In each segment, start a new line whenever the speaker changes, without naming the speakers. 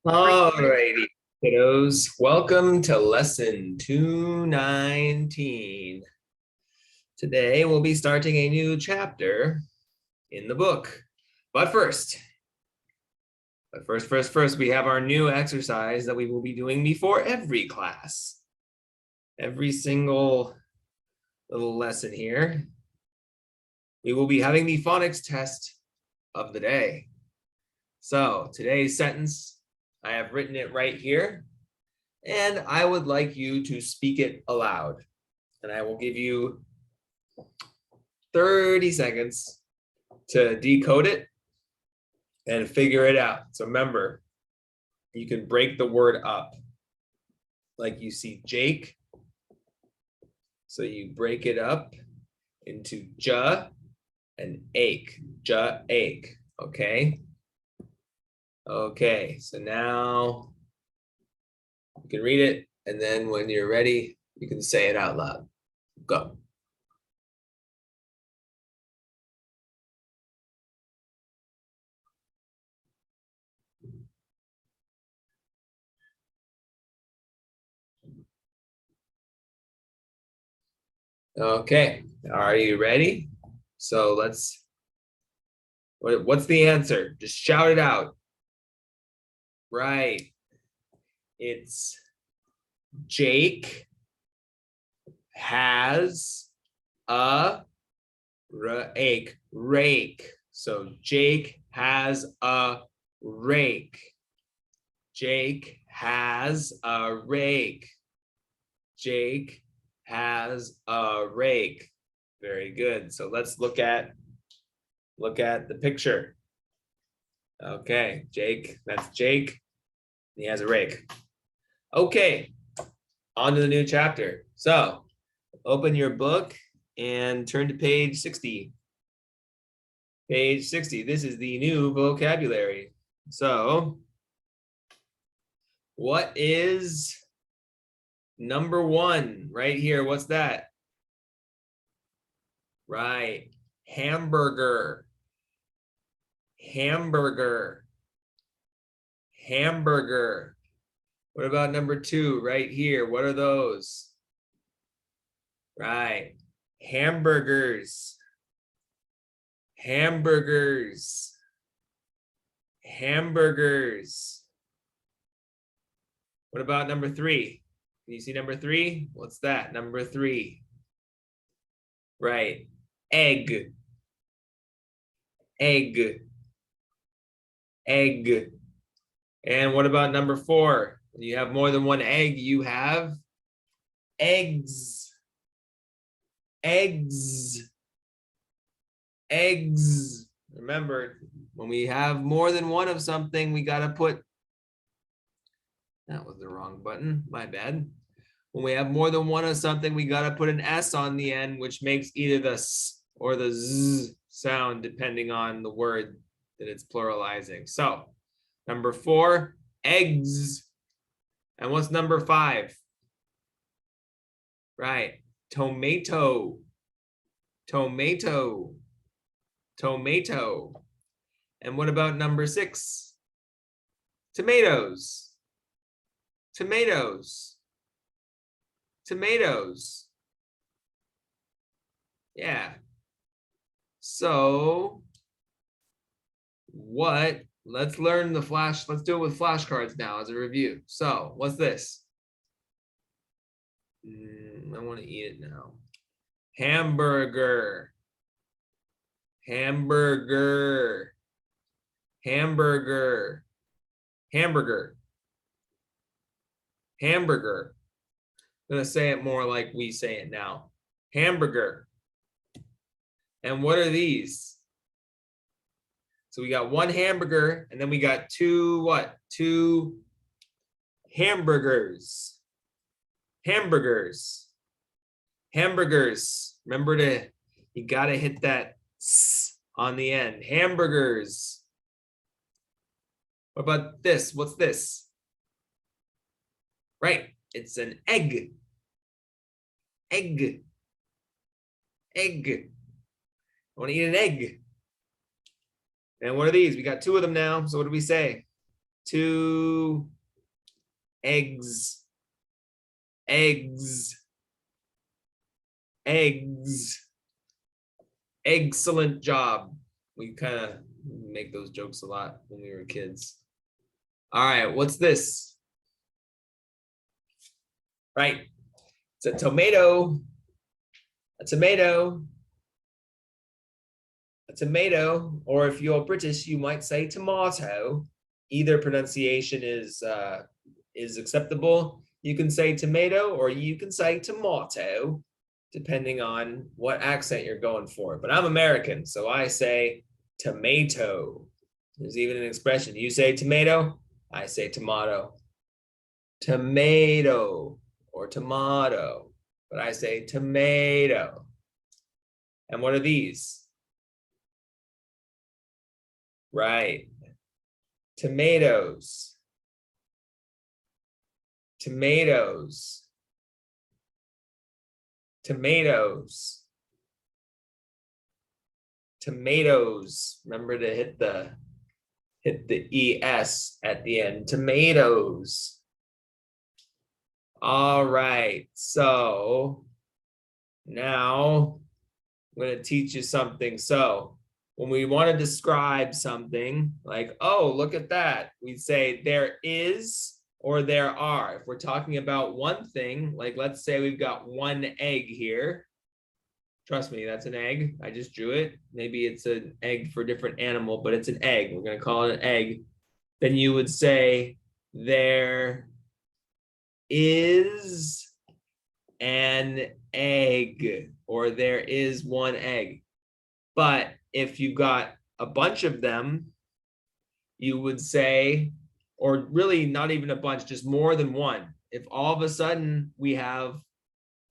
Alrighty, kiddos. Welcome to lesson 219. Today we'll be starting a new chapter in the book. But first, we have our new exercise that we will be doing before every class. Every single little lesson here. We will be having the phonics test of the day. So today's sentence, I have written it right here, and I would like you to speak it aloud. And I will give you 30 seconds to decode it and figure it out. So remember, you can break the word up. Like you see Jake. So you break it up into ja and ache. Ja, ache. Okay. Okay, so now you can read it, and then when you're ready, you can say it out loud. Go. Okay, are you ready? So what's the answer? Just shout it out. Right. It's Jake has a rake. So Jake has a rake. Jake has a rake. Jake has a rake. Very good. So let's look at the picture. Okay, Jake, that's Jake. He has a rake. Okay, on to the new chapter. So open your book and turn to page 60. Page 60, this is the new vocabulary. So what is number one right here? What's that? Right, hamburger. Hamburger. Hamburger. What about number two right here? What are those? Right, hamburgers. Hamburgers. Hamburgers. What about number three? Can you see number three? What's that? Number three. Right, egg. Egg. Egg. And what about number four? When you have more than one egg, you have eggs. Eggs. Eggs. Remember, when we have more than one of something, we got to put, that was the wrong button, my bad. When we have more than one of something, we got to put an S on the end, which makes either the S or the Z sound, depending on the word that it's pluralizing. So number four, eggs. And what's number five? Right, tomato. Tomato. Tomato. And what about number six? Tomatoes. Tomatoes. Tomatoes. Yeah. So let's learn the flash. Let's do it with flashcards now as a review. So what's this? I want to eat it now. Hamburger. Hamburger. Hamburger. Hamburger. Hamburger. I'm going to say it more like we say it now. Hamburger. And what are these? So we got one hamburger, and then we got two what? Two hamburgers. Hamburgers. Hamburgers. Remember you got to hit that S on the end. Hamburgers. What about this? What's this? Right, it's an egg. Egg. Egg. I want to eat an egg. And what are these? We got two of them now. So what do we say? 2 eggs. Eggs. Eggs. Excellent job. We kind of make those jokes a lot when we were kids. All right, what's this? Right, it's a tomato. A tomato. A tomato, or if you're British, you might say tomato. Either pronunciation is acceptable. You can say tomato or you can say tomato, depending on what accent you're going for. But I'm American, so I say tomato. There's even an expression. You say tomato, I say tomato. Tomato or tomato, but I say tomato. And what are these? Right. Tomatoes. Tomatoes. Tomatoes. Tomatoes. Remember to hit the ES at the end. Tomatoes. All right. So now I'm going to teach you something. So when we want to describe something like, oh, look at that, we'd say there is or there are. If we're talking about one thing, like let's say we've got one egg here. Trust me, that's an egg. I just drew it. Maybe it's an egg for a different animal, but it's an egg. We're going to call it an egg. Then you would say there is an egg, or there is one egg. But if you've got a bunch of them, you would say, or really not even a bunch, just more than one. If all of a sudden we have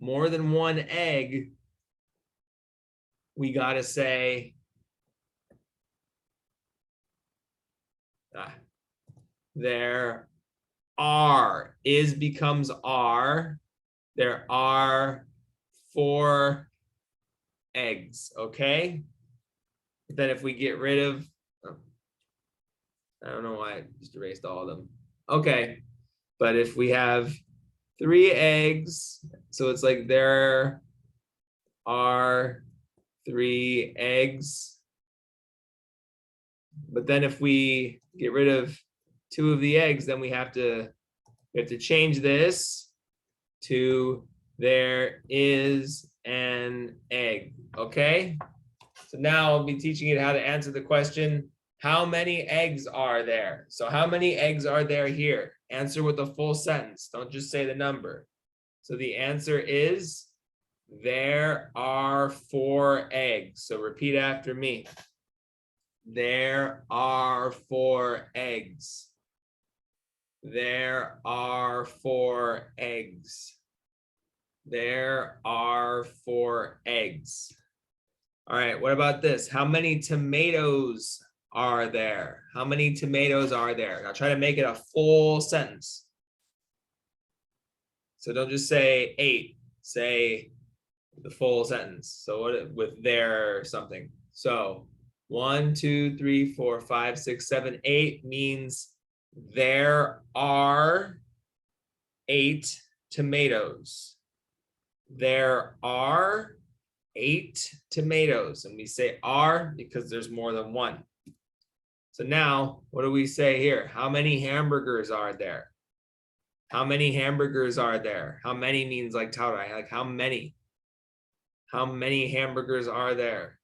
more than one egg, we got to say, there are. Is becomes are. There are 4 eggs, okay? Then if we get rid of, I don't know why I just erased all of them. Okay, but if we have 3 eggs, so it's like there are 3 eggs. But then if we get rid of 2 of the eggs, then we have to change this to there is an egg, okay? So now I'll be teaching you how to answer the question, how many eggs are there? So how many eggs are there here? Answer with a full sentence. Don't just say the number. So the answer is, there are 4 eggs. So repeat after me. There are 4 eggs. There are 4 eggs. There are 4 eggs. All right, what about this? How many tomatoes are there? How many tomatoes are there? Now try to make it a full sentence. So don't just say 8, say the full sentence. So what with there or something. So 1, 2, 3, 4, 5, 6, 7, 8 means there are 8 tomatoes. There are 8 tomatoes, and we say are because there's more than one. So now, what do we say here? How many hamburgers are there? How many hamburgers are there? How many means like taurai, like how many? How many hamburgers are there?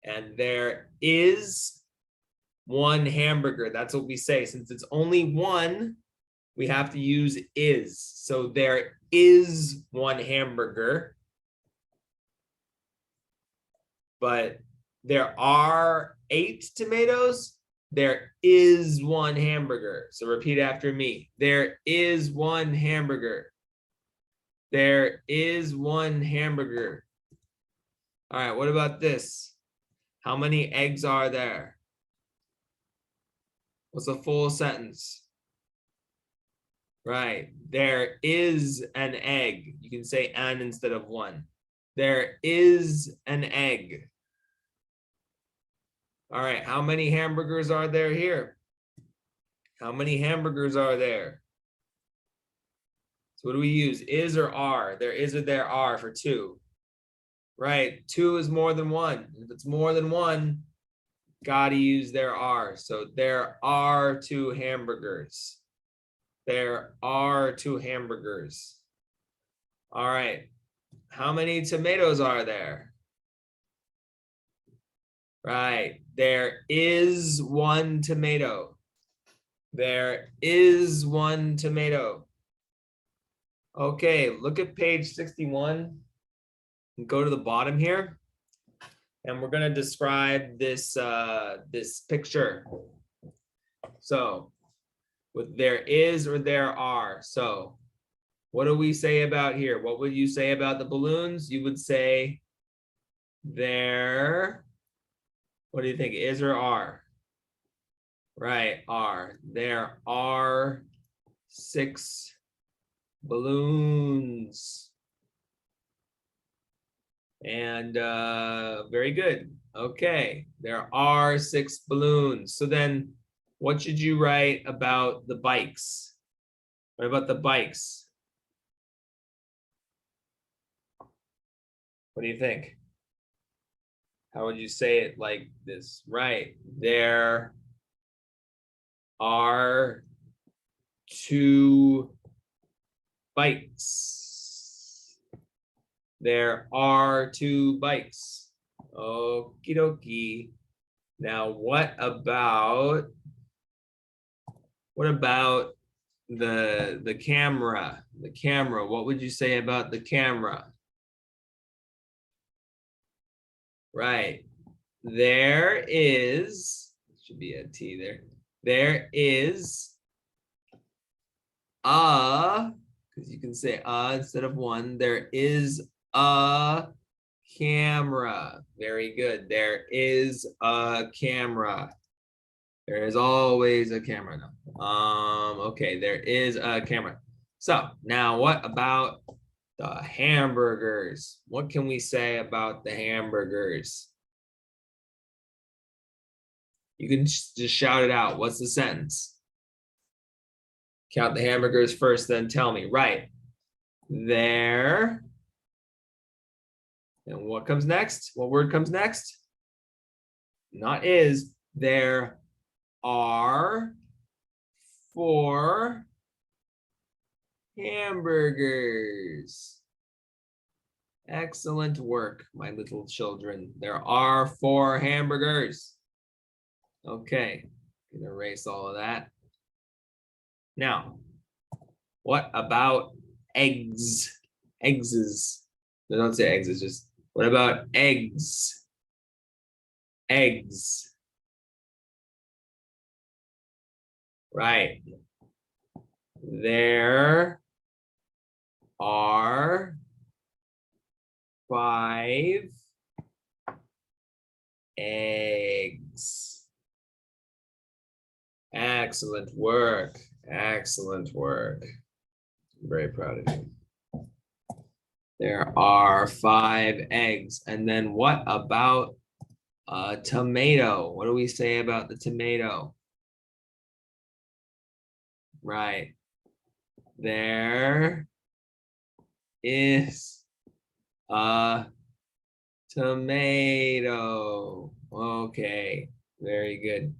And there is 1 hamburger. That's what we say. Since it's only 1, we have to use is. So there is 1 hamburger. But there are 8 tomatoes. There is 1 hamburger. So repeat after me. There is 1 hamburger. There is 1 hamburger. All right, what about this? How many eggs are there? What's a full sentence? Right, there is an egg. You can say an instead of 1. There is an egg. All right, how many hamburgers are there here? How many hamburgers are there? So what do we use? Is or are? There is or there are for two. Right, two is more than one. If it's more than one, gotta use there are. So there are two hamburgers. There are two hamburgers. All right. How many tomatoes are there? Right. There is one tomato. There is one tomato. Okay, look at page 61 and go to the bottom here. And we're going to describe this this picture. So with there is or there are. So what do we say about here? What would you say about the balloons? You would say there. What do you think? Is or are? Right, are. There are 6 balloons. And very good. Okay, there are 6 balloons. So then what should you write about the bikes? What about the bikes? What do you think? How would you say it like this? Right, there are 2 bikes. There are 2 bikes. Okie dokie. Now, what about the camera? The camera. What would you say about the camera? Right. There is, should be a T there. There is a, because you can say instead of one, there is a camera. Very good. There is a camera. There is always a camera. Okay, there is a camera. So now what about the hamburgers? What can we say about the hamburgers? You can just shout it out. What's the sentence? Count the hamburgers first, then tell me. Right. There. And what comes next? What word comes next? Not is. There are 4 hamburgers. Excellent work, my little children. There are 4 hamburgers. Okay, gonna erase all of that. Now, what about eggs? Eggs. No, don't say eggs, it's just, what about eggs? Eggs. Right. There are 5 eggs. Excellent work. Excellent work. I'm very proud of you. There are 5 eggs. And then what about a tomato? What do we say about the tomato? Right. There is a tomato. Okay, very good.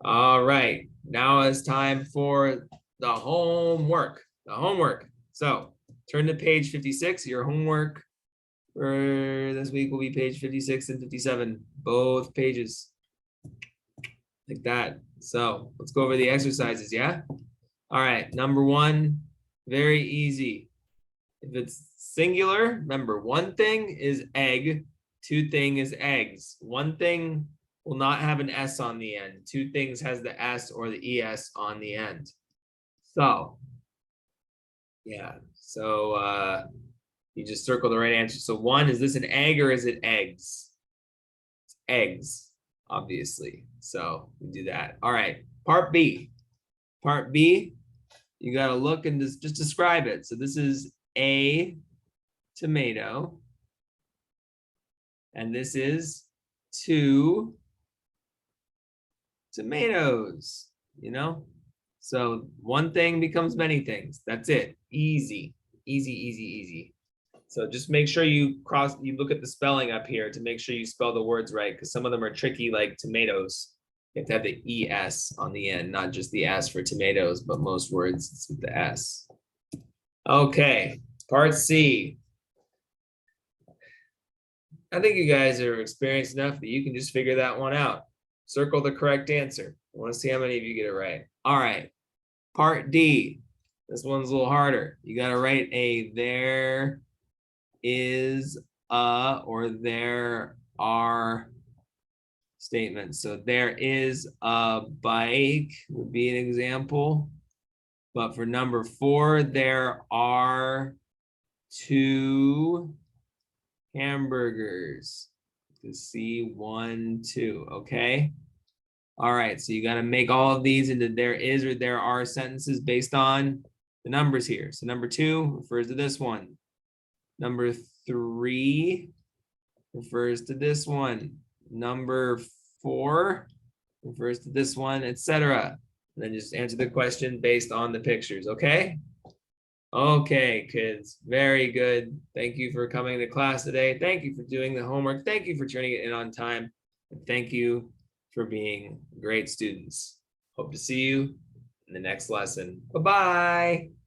All right, now it's time for the homework. The homework. So turn to page 56. Your homework for this week will be page 56 and 57, both pages. Like that. So let's go over the exercises, yeah? All right, number 1, very easy. If it's singular, remember 1 thing is egg, 2 thing is eggs. 1 thing will not have an S on the end. 2 things has the S or the ES on the end. So, yeah, so you just circle the right answer. So 1, is this an egg or is it eggs? It's eggs, obviously. So we do that. All right, part B. Part B, you got to look and just describe it. So this is a tomato. And this is 2 tomatoes, you know? So one thing becomes many things. That's it. Easy, easy, easy, easy. So just make sure you look at the spelling up here to make sure you spell the words right, because some of them are tricky, like tomatoes. You have to have the ES on the end, not just the S for tomatoes, but most words it's with the S. Okay, part C. I think you guys are experienced enough that you can just figure that one out. Circle the correct answer. I want to see how many of you get it right. All right, part D. This one's a little harder. You got to write a there is a or there are statements. So there is a bike would be an example. But for number 4, there are 2 hamburgers. To see 1, 2, okay? All right, so you got to make all of these into there is or there are sentences based on the numbers here. So number 2 refers to this one. Number 3 refers to this one. Number 4 refers to this one, etc. And then just answer the question based on the pictures, okay? Okay, kids, very good. Thank you for coming to class today. Thank you for doing the homework. Thank you for turning it in on time. And thank you for being great students. Hope to see you in the next lesson. Bye-bye.